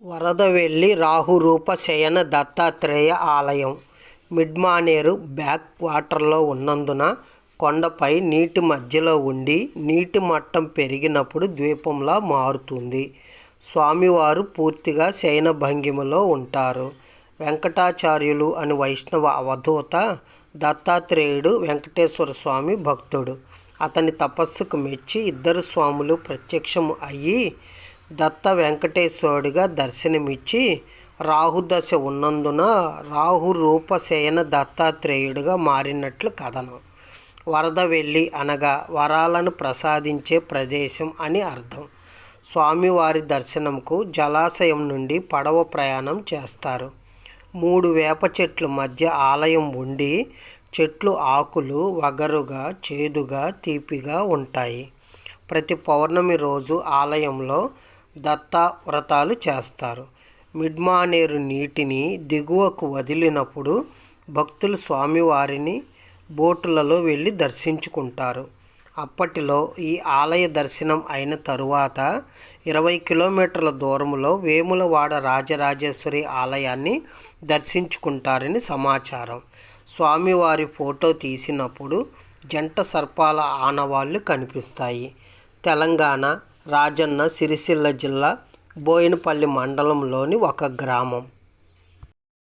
వరదవెల్లి రాహురూప శయన దత్తాత్రేయ ఆలయం మిడ్మానేరు బ్యాక్ వాటర్లో ఉన్నందున కొండపై నీటి మధ్యలో ఉండి నీటి మట్టం పెరిగినప్పుడు ద్వీపంలా మారుతుంది. స్వామివారు పూర్తిగా శయన భంగిమలో ఉంటారు. వెంకటాచార్యులు అని వైష్ణవ అవధూత దత్తాత్రేయుడు వెంకటేశ్వర స్వామి భక్తుడు. అతని తపస్సుకు మెచ్చి ఇద్దరు స్వాములు ప్రత్యక్షం అయ్యి దత్త వెంకటేశ్వరుడిగా దర్శనమిచ్చి రాహుదశ ఉన్నందున రాహురూప శయన దత్తాత్రేయుడిగా మారినట్లు కథనం. వరదవెల్లి అనగా వరాలను ప్రసాదించే ప్రదేశం అని అర్థం. స్వామివారి దర్శనంకు జలాశయం నుండి పడవ ప్రయాణం చేస్తారు. 3 వేప చెట్ల మధ్య ఆలయం ఉండి చెట్లు ఆకులు వగరుగా, చేదుగా, తీపిగా ఉంటాయి. ప్రతి పౌర్ణమి రోజు ఆలయంలో దత్తా వ్రతాలు చేస్తారు. మిడ్మానేరు నీటిని దిగువకు వదిలినప్పుడు భక్తులు స్వామివారిని బోటులలో వెళ్ళి దర్శించుకుంటారు. అప్పటిలో ఈ ఆలయ దర్శనం అయిన తరువాత 20 కిలోమీటర్ల దూరంలో వేములవాడ రాజరాజేశ్వరి ఆలయాన్ని దర్శించుకుంటారని సమాచారం. స్వామివారి ఫోటో తీసినప్పుడు జంట సర్పాల ఆనవాళ్లు కనిపిస్తాయి. తెలంగాణ రాజన్న సిరిసిల్ల జిల్లా బోయినపల్లి మండలంలోని ఒక గ్రామం.